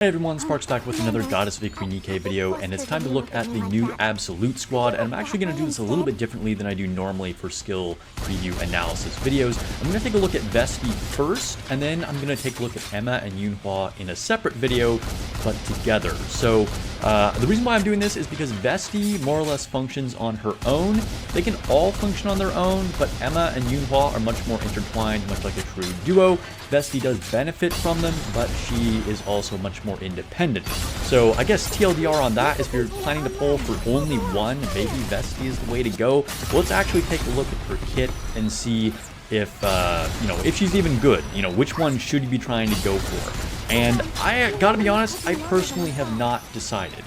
Hey everyone, Sparks back with another Goddess Victory Nikke video, and it's time to look at the new Absolute Squad, and I'm actually going to do this a little bit differently than I do normally for skill preview analysis videos. I'm going to take a look at Vesti first, and then I'm going to take a look at Emma and Yunhua in a separate video, but together. So the reason why I'm doing this is because Vesti more or less functions on her own. They can all function on their own, but Emma and Yunhua are much more intertwined, much like a true duo. Vesti does benefit from them, but she is also much more independent. So I guess TLDR on that is if you're planning to pull for only one, maybe Vesti is the way to go. Let's actually take a look at her kit and see if, if she's even good. Which one should you be trying to go for? And I gotta be honest, I personally have not decided.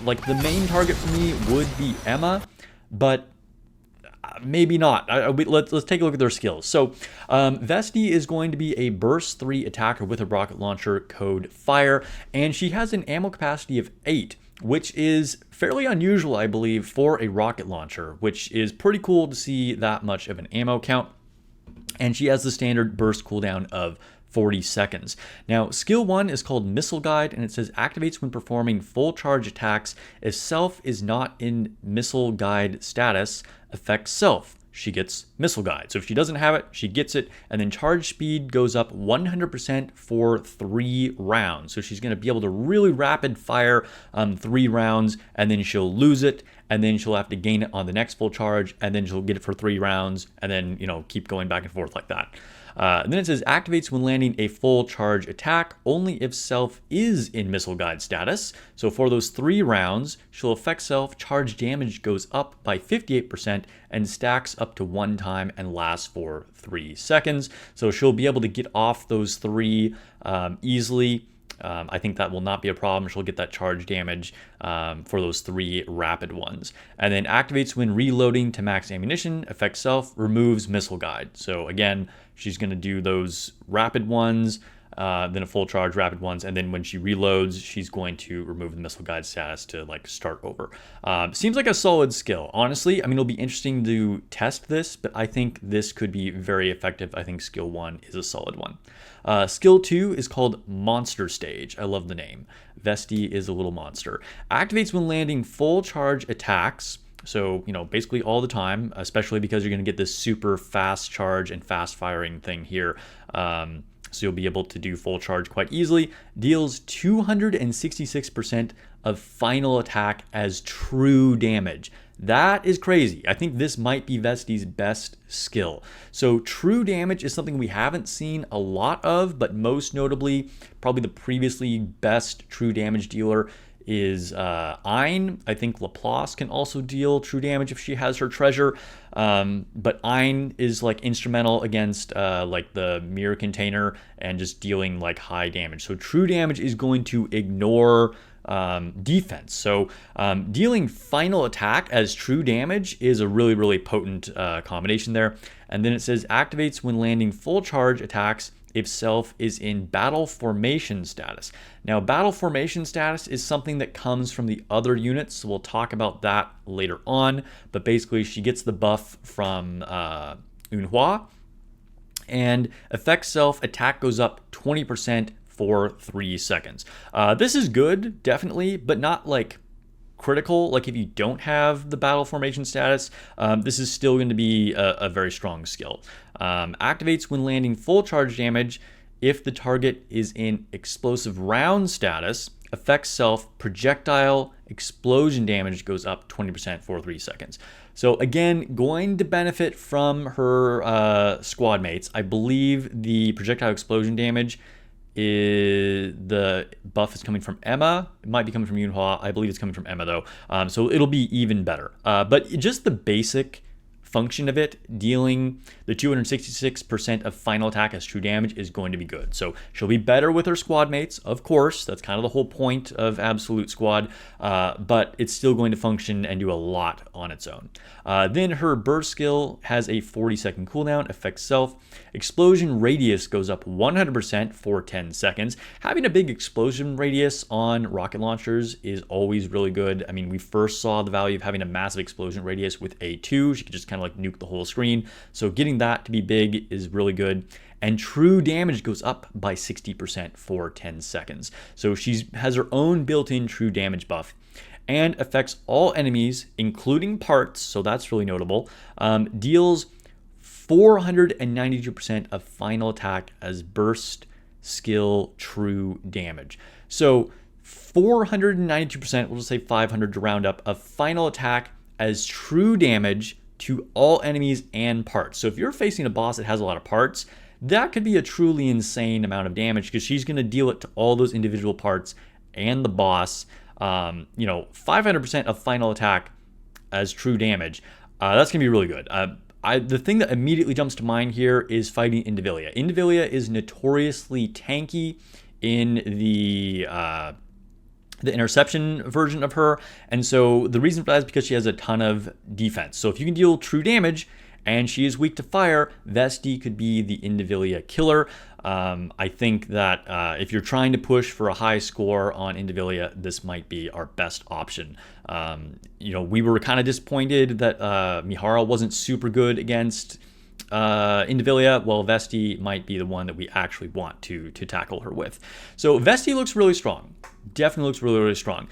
Like the main target for me would be Emma, but maybe not. Let's take a look at their skills. So Vesti is going to be a burst 3 attacker with a rocket launcher code Fire, and she has an ammo capacity of 8, which is fairly unusual, I believe, for a rocket launcher, which is pretty cool to see that much of an ammo count. And she has the standard burst cooldown of 40 seconds. Now, skill 1 is called Missile Guide, and it says activates when performing full charge attacks. If self is not in Missile Guide status, affects self. She gets Missile Guide. So if she doesn't have it, she gets it, and then charge speed goes up 100% for 3 rounds. So she's going to be able to really rapid fire 3 rounds, and then she'll lose it, and then she'll have to gain it on the next full charge, and then she'll get it for 3 rounds, and then, keep going back and forth like that. And then it says activates when landing a full charge attack only if self is in Missile Guide status. So for those 3 rounds, she'll affect self, charge damage goes up by 58% and stacks up to 1 time and lasts for 3 seconds. So she'll be able to get off those 3 easily. I think that will not be a problem. She'll get that charge damage for those 3 rapid ones. And then activates when reloading to max ammunition, affects self, removes Missile Guide. So again, she's going to do those rapid ones, then a full charge rapid ones, and then when she reloads, she's going to remove the Missile Guide status to start over. Seems like a solid skill. Honestly, I mean, it'll be interesting to test this, but I think this could be very effective. I think skill 1 is a solid one. Skill 2 is called Monster Stage. I love the name. Vesti is a little monster. Activates when landing full charge attacks. So, basically all the time, especially because you're going to get this super fast charge and fast firing thing here. So you'll be able to do full charge quite easily. Deals 266% of final attack as true damage. That is crazy. I think this might be Vesti's best skill. So true damage is something we haven't seen a lot of, but most notably, probably the previously best true damage dealer is Ein. I think Laplace can also deal true damage if she has her treasure, but Ein is instrumental against the mirror container and just dealing high damage. So true damage is going to ignore defense. So dealing final attack as true damage is a really, really potent combination there. And then it says activates when landing full charge attacks if self is in battle formation status. Now, battle formation status is something that comes from the other units, so we'll talk about that later on. But basically, she gets the buff from Yunhua, and affects self, attack goes up 20% for 3 seconds. This is good, definitely, but not critical. If you don't have the battle formation status, this is still going to be a very strong skill. Activates when landing full charge damage if the target is in explosive round status. Affects self, projectile explosion damage goes up 20% for 3 seconds. So again, going to benefit from her squad mates. I believe the projectile explosion damage the buff is coming from Emma. It might be coming from Yunhua. I believe it's coming from Emma though. So it'll be even better. But just the basic function of it, dealing the 266% of final attack as true damage, is going to be good. So she'll be better with her squad mates, of course. That's kind of the whole point of Absolute Squad, but it's still going to function and do a lot on its own. Then her burst skill has a 40-second cooldown, affects self. Explosion radius goes up 100% for 10 seconds. Having a big explosion radius on rocket launchers is always really good. I mean, we first saw the value of having a massive explosion radius with A2. She could just kind of nuke the whole screen. So getting that to be big is really good. and true damage goes up by 60% for 10 seconds. So she has her own built-in true damage buff and affects all enemies, including parts, so that's really notable. Deals 492% of final attack as burst skill true damage. So 492%, we'll just say 500 to round up, of final attack as true damage to all enemies and parts. So if you're facing a boss that has a lot of parts, that could be a truly insane amount of damage because she's going to deal it to all those individual parts and the boss. 500% of final attack as true damage. That's going to be really good. The thing that immediately jumps to mind here is fighting Indivilia. Indivilia is notoriously tanky in the interception version of her, and so the reason for that is because she has a ton of defense. So if you can deal true damage and she is weak to fire, Vesti could be the Indivilia killer. I think that if you're trying to push for a high score on Indivilia, this might be our best option. We were kind of disappointed that Mihara wasn't super good against Indivilia. Well, Vesti might be the one that we actually want to tackle her with. So Vesti looks really strong. Definitely looks really, really strong.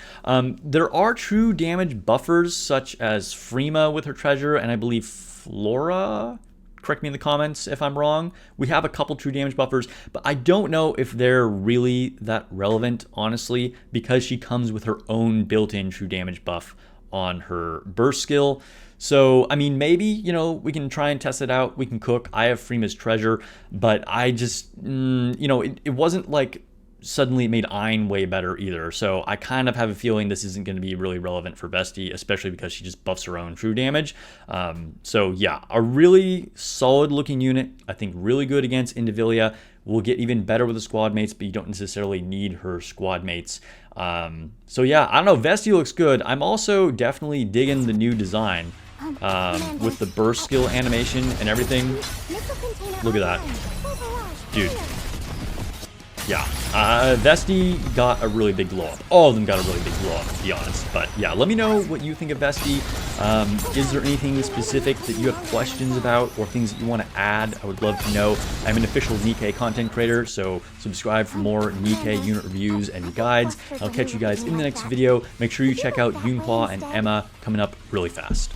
There are true damage buffers such as Freema with her treasure, and I believe Flora. Correct me in the comments if I'm wrong. We have a couple true damage buffers, but I don't know if they're really that relevant, honestly, because she comes with her own built-in true damage buff on her burst skill. So, I mean, maybe, we can try and test it out. We can cook. I have Freema's treasure, but I just, it wasn't like suddenly it made Ein way better either. So I kind of have a feeling this isn't going to be really relevant for Vesti, especially because she just buffs her own true damage. So yeah, a really solid looking unit. I think really good against Indivilia. Will get even better with the squad mates, but you don't necessarily need her squad mates. So yeah, I don't know. Vesti looks good. I'm also definitely digging the new design with the burst skill animation and everything. Look at that. Dude. Yeah, Vesti got a really big glow up. All of them got a really big glow up, to be honest. But yeah, let me know what you think of Vesti. Is there anything specific that you have questions about or things that you want to add? I would love to know. I'm an official Nikke content creator, so subscribe for more Nikke unit reviews and guides. I'll catch you guys in the next video. Make sure you check out Yunhua and Emma coming up really fast.